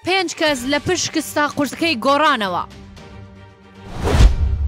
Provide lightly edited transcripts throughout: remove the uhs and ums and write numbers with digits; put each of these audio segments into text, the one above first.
5 کەس لە پشکستا قورسەکەی گۆڕانەوە.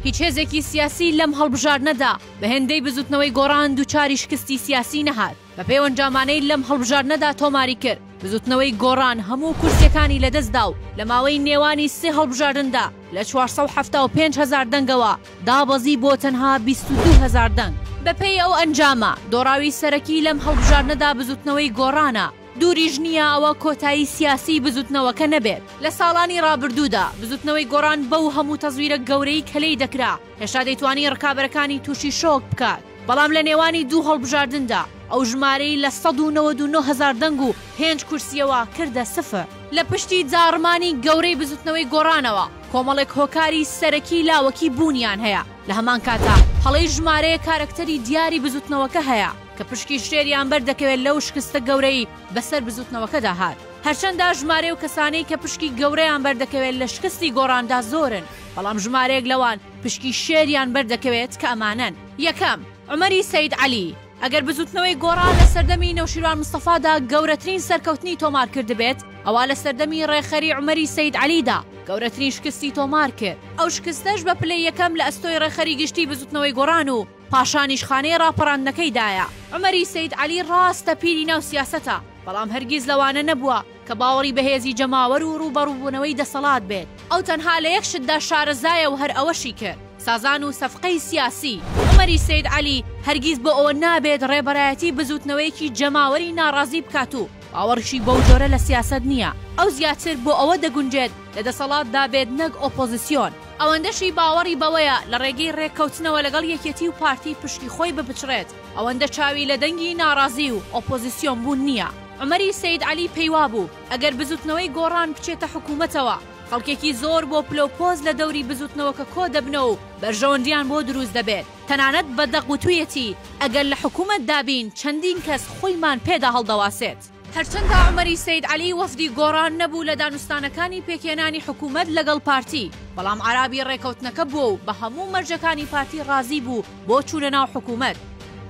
هیچ هێزێکی سیاسی لەم هەڵبژاردنەدا بە هێندەی بزوتنەوەی گۆڕان دووچاری شکستی سیاسی نەهات. بە پێی ئەنجامانەی لەم هەڵبژاردنەدا تۆماری کرد بزوتنەوەی گۆڕان هەموو کورسیەکانی لەدەستدا و لە ماوەی نێوانی سێ هەڵبژاردندا لە 475,000 دەنگەوە دابەزی بۆ تەنها 22,000 دەنگ. بە پێی ئەو ئەنجامە دۆڕاوی سەرەکی لەم هەڵبژاردنەدا بزوتنەوەی گۆڕانە. دووریژ نییە ئەوە کۆتایی سیاسی بزوتنەوەکە نەبێت. لە ساڵانی ڕابردوودا بزوتنەوەی گۆڕان بەو هەموو تەزویرە گەورەی کەلەی دەکرا هێشتا دەیتوانی ڕکابەرەکانی تووشی شۆک بکات. بەڵام لە نێوانی دوو هەڵبژاردندا ئەو ژمارەی لە 199,000 دەنگ و 5 کورسیەوە کردە سفر. لە پشتی جارمانی گەورەی بزوتنەوەی گۆڕانەوە کۆمەڵێک هۆکاری سەرەکی لاوەکی بوونیان هەیە. لە هەمان کاتا هەڵەی ژمارەیە کارکتەری دیاری بزوتنەوەکە هەیە کە پشکی شتێریان بەردەکەوێت لەو شکستە گەورەی بەسەر بزوتنەوەکەدا هات. هەرچەندە ژمارە و کەسانەی کە پشکی گەورەیان بەردەکەوێت لە شکستی گۆڕاندا زۆرن، بەڵام ژمارەیەک لەوان پشکی شێریان بەردەکەوێت کە ئەمانەن. یەکەم، عومەری سەید عەلی. ئەگەر بزوتنەوەی گۆڕان لە سەردەمی نەوشیروان مستەفادا گەورەترین سەرکەوتنی تۆمار کرد بێت، ئەوە لە سەردەمی ڕێخەری عومەری سەید عەلیدا گەورەترین شکستی تۆمار کرد. ئەو شکستەش بە پلەی یەکەم لە ئەستۆی ڕێخەری گشتی بزوتنەوەی گۆڕان و پاشانیشخانەی ڕاپەڕاندنەکەیدایە. عومەری سەید عەلی ڕاستە پیری ناو سیاسەتە، بەڵام هەرگیز لەوانە نەبووە کە باوەڕی بەهێزی جەماوەر و ڕوبەڕووبوونەوەی دەسەڵات بێت. ئەو تەنها لە یەک شتدا شارەزایە و هەر ئەوەشی کرد، سازان و سەفقەی سیاسی. عومەری سەید عەلی هەرگیز بۆ ئەوە نابێت ڕێبەرایەتی بزوتنەوەیەکی جەماوەری ناڕازی بکات و باوەڕشی بەو جۆرە لە سیاست نییە. ئەو زیاتر بۆ ئەوە دەگونجێت لە دەسەڵاتدا بێت نەک ئۆپۆزیسیۆن. ئەوەندەشی باوەڕی بەوەیە لە ڕێگەی ڕێککەوتنەوە لەگەڵ یەکێتی و پارتی پشتی خۆی بپچڕێت. ئەوەندە چاوی لە دەنگی ناڕازی و ئۆپۆزیسیۆن بوون نییە. عومەری سەید عەلی پەیوا بوو ئەگەر بزوتنەوەی گۆڕان بچێتە حکوومەتەوە، خەڵکێکی زۆر بۆ پلۆپۆز لە دەوری بزوتنەوەکە کۆ دەبنەوە و بەرژەوەندیان بۆ دروست دەبێت. تەنانەت بە دەقوتوویەتی ئەگەر لە حکوومەت دابین چەندین کەس خۆیمان پێدا هەڵدەواسێت. هەرچەندە عومەری سەید عەلی وەفدی گۆڕان نەبوو لە دانوستانەکانی پێکێنانی حکوومەت لەگەڵ پارتی، بەڵام عرابی ڕێکەوتنەکە بوو و بە هەموو مەرجەکانی پارتی ڕازی بوو بۆ چوونە ناو حکوومەت.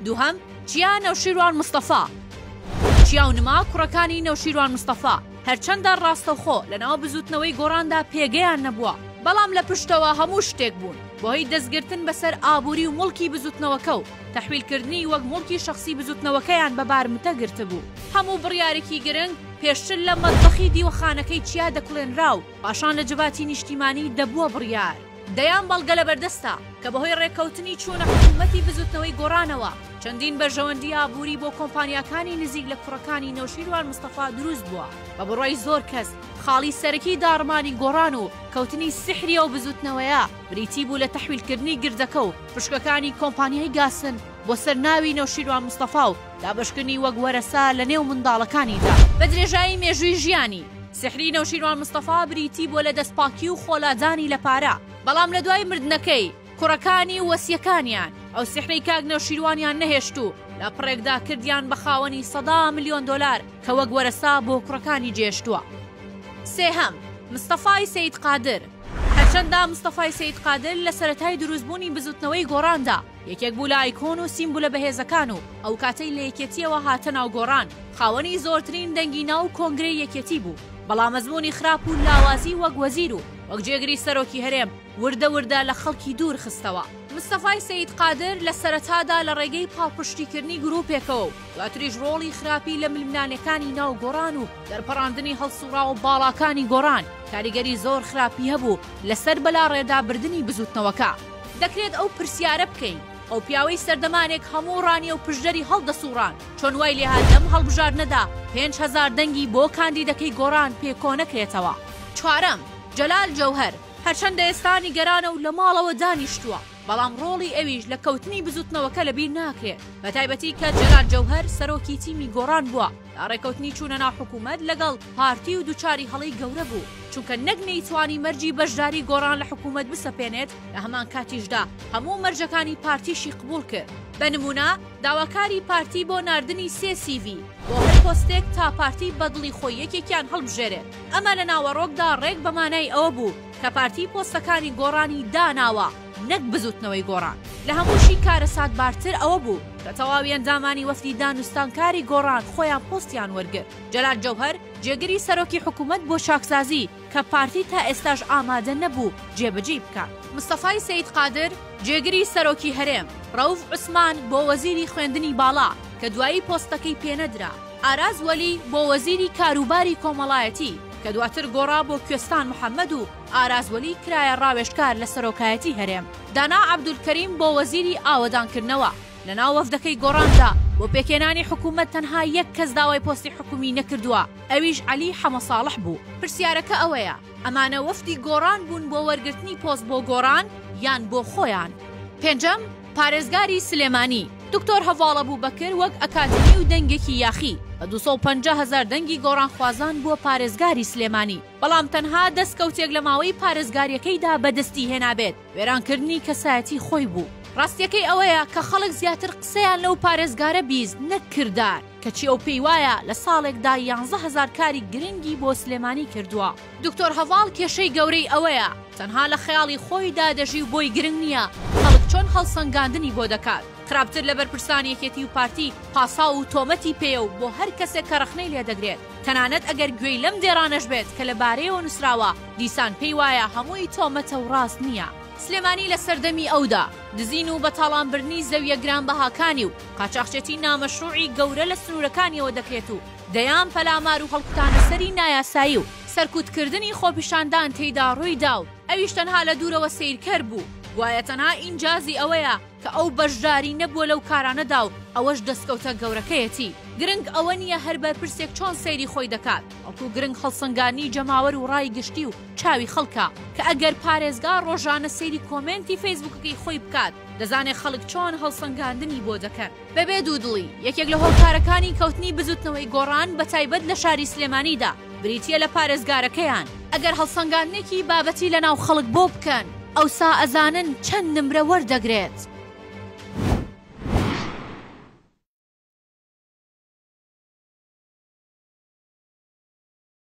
دووهەم، چیا نەوشیروان مستەفا. چیا و نما کوڕەکانی نەوشیروان مستەفا هەرچەندە ڕاستەوخۆ لەناو بزوتنەوەی گۆڕاندا پێگەیان نەبووە، بەڵام لە پشتەوە هەموو شتێک بوون بۆ هی دەستگرتن بەسەر ئابووری و مڵکی بزوتنەوەکە و تەحویلکردنی وەک مڵکی شەخسی بزوتنەوەکەیان بەبار متەگرتە بوو. هەموو بڕیارێکی گرنگ پێشتر لە مەتبەخی دیوەخانەکەی چیا دەکڵێنرا و پاشان لە جباتی نیشتیمانی دەبووە بڕیار. دەیان بەڵگە لە بەردەستە کە بەهۆی ڕێککەوتنی چوونە حکوومەتی بزوتنەوەی گۆڕانەوە چەندین بەرژەوەندی ئابووری بۆ کۆمپانیاکانی نزیک لە کوڕەکانی نەوشیروان مستەفا دروست بووە بە بڕوای زۆر کەس خاڵی سەرەکی داڕمانی گۆڕان و کەوتنی سحری ئەو بزوتنەوەیە بریتی بوو لە تەحویلکردنی گردەکە و پشکەکانی کۆمپانیای گاسن بۆ سەرناوی نەوشیروان مستەفا و دابشکردنی وەک وەرەسا لە نێو منداڵەکانیدا بە درێژایی مێژووی ژیانی. سحری نەوشیروان مستەفا بریتی بۆ لە دەستپاکی و خۆلادانی لە پارە، بەڵام لە دوای مردنەکەی کوڕەکانی وەسیەکانیان ئەو سحرەی کاک نەوشیروانیان نەهێشت و لە پڕێکدا کردیان بە خاوەنی 100 ملیۆن دۆلار کە وەک وەرەسا بۆ کوڕەکانی جێشتووە. سێهەم، مستەفای سەید قادر. هەرچەندە مستەفای سەید قادر لە سەرەتای دروستبوونی بزوتنەوەی گۆڕاندا یەکێک بوو لە ئایکۆن و سیمبولە بەهێزەکان و ئەو کاتەی لە یەکێتیەوە هاتە ناو گۆڕان خاوەنی زۆرترین دەنگی ناو کۆنگرەی یەکێتی بوو، بەڵام مەزموونی خراپ و لاوازی وەک وەزیر و وەک جێگری سەرۆکی هەرێم وردە وردە لە خەڵکی دوور خستەوە. مستەفای سەید قادر لە سەرەتادا لە ڕێگەی پاڵپشتیکردنی گروپێکەوە و دواتریش ڕۆڵی خراپی لە ململانەکانی ناو گۆڕان و دەرپەڕاندنی هەڵسوڕا و باڵاکانی گۆڕان کاریگەری زۆر خراپی هەبوو لەسەر بەلا ڕێدابردنی بزوتنەوەکە. دەکرێت ئەو پرسیارە بکەین ئەو پیاوەی سەردەمانێک هەموو ڕانی و پشدەری هەڵدەسوڕان چۆن وای لێهات لەم هەڵبژاردنەدا 5,000 دەنگی بۆ کاندیدەکەی گۆڕان پێکۆ نەکرێتەوە. چوارەم، جەلال جەوهەر. هەرچەندە ئێستا نیگەرانە و لە ماڵەوە دانیشتووە، بەڵام ڕۆڵی ئەویش لە کەوتنی بزوتنەوەکە لەبیر ناکرێت، بە تایبەتی کە جەلال جەوهەر سەرۆکی تیمی گۆڕان بووە لە ڕێکەوتنی چوونە ناو حکوومەت لەگەڵ پارتی و دووچاری هەڵەی گەورە بوو، چونکە نەک نەیتوانی مەرجی بەشداری گۆڕان لە حکوومەت بسەپێنێت لە هەمان کاتیشدا هەموو مەرجەکانی پارتیشی قبول کرد. بە نمونە داواکاری پارتی بۆ ناردنی 3 CV بۆ هەر پۆستێک تا پارتی بەدڵی خۆی یەکێکیان هەڵبژێرێت. ئەمە لە ناوەڕۆکدا ڕێک بەمانای ئەوە بوو کە پارتی پۆستەکانی گۆڕانی داناوە نەک بزوتنەوەی گۆڕان. لە هەمووشی کارە ساتبارتر ئەوە بوو کە تەواوی ئەنجامانی وەفدی دانوستانکاری گۆڕان خۆیان پۆستیان وەرگرت. جەلال جەوهەر جێگری سەرۆکی حکوومەت بۆ چاکسازی کە پارتی تا ئێستاش ئامادە نەبوو جێبەجێ بکات. مستەفای سەید قادر جێگری سەرۆکی هەرێم، ڕەوف عوسمان بۆ وەزیری خوێندنی باڵا کە دوایی پۆستەکەی پێنەدرا، ئاراز وەلی بۆ وەزیری کاروباری کۆمەڵایەتی کە دواتر گۆڕا بۆ کوێستان محەممەد و ئارازوەلی کرایە ڕاوێژکار لە سەرۆکایەتی هەرێم، دانا عەبدولکەریم بۆ وەزیری ئاوەدانکردنەوە لەناو وەفدەکەی گۆڕاندا بۆ پێکێنانی حکوومەت تەنها یەک کەس داوای پۆستی حکومی نەکردووە، ئەویش عەلی حەمەساڵح بوو. پرسیارەکە ئەوەیە ئەمانە وەفدی گۆڕان بوون بۆ وەرگرتنی پۆست بۆ گۆڕان یان بۆ خۆیان؟ پێنجەم، پارێزگاری سلێمانی دکتۆر هەڤاڵ ئەبووبەکر وەک ئەکادمی و دەنگێکی یاخی بە 250,000 دەنگی گۆڕانخوازان بووە پارێزگاری سلێمانی، بەڵام تەنها دەستکەوتێک لە ماوەی پارێزگاریەکەیدا بەدەستی هێنابێت وێرانکردنی کەسایەتی خۆی بوو. ڕاستیەکەی ئەوەیە کە خەڵک زیاتر قسەیان لەو پارێزگارە بیست نەکردار کەچی ئەو پێی وایە لە ساڵێکدا 11,000 کاری گرنگی بۆ سلێمانی کردووە. دکتۆر هەڤاڵ کێشەی گەورەی ئەوەیە تەنها لە خەیاڵی خۆیدا دەژی و بۆی گرنگ نییە خەڵک چۆن هەڵسەنگاندنی بۆ دەکات، خراپتر لە بەرپرسانیەکێتی و پارتی پاسا و تۆمەتی پێ و بۆ هەر کەسێک کە رەخنەی لێ دەگرێت، تەنانەت ئەگەر گوێی لەم دێڕانەش بێت کە لە بارەیەوە نووسراوە دیسان پێی وایە هەمووی تۆمەتە و ڕاست نییە. سلێمانی لە سەردەمی ئەودا دزین و بەتاڵانبرنی زەویە گرانبەهاکانی و قاچاقچێتی نامەشروعی گەورە لە سنوورەکانیەوە دەکرێت و دەیان پەلامار و هەڵقوتانە سەری نایاسایی و سەرکوتکردنی خۆپیشاندان تێیدا ڕوویدا و ئەویش تەنها لە دوورەوە سیرکەر بوو. وایە تەنها ئینجازی ئەوەیە کە ئەو بەشداری نەبووە لەو کارانەدا و ئەوەش دەستکەوتە گەورەکەیەتی. گرنگ ئەوە نییە هەر بەرپرسێک چۆن سەیری خۆی دەکات، ئەڵکو گرنگ هەڵسەنگانی جەماوەر و ڕای گشتی و چاوی خەڵکە کە ئەگەر پارێزگار ڕۆژانە سەیری کۆمنتی فەیسبووکەکەی خۆی بکات دەزانێت خەڵک چۆن هەڵسەنگاندنی بۆ دەکەن. بەبێ دوودڵی یەکێک لە هۆکارەکانی کەوتنی بزوتنەوەی گۆڕان بە تایبەت لە شاری سلێمانیدا بریتیە لە پارێزگارەکەیان. ئەگەر هەڵسەنگاندنێکی بابەتی لە ناو خەڵک بۆ بکەن ئەوسا ئەزانن چەند نمرە وەردەگرێت.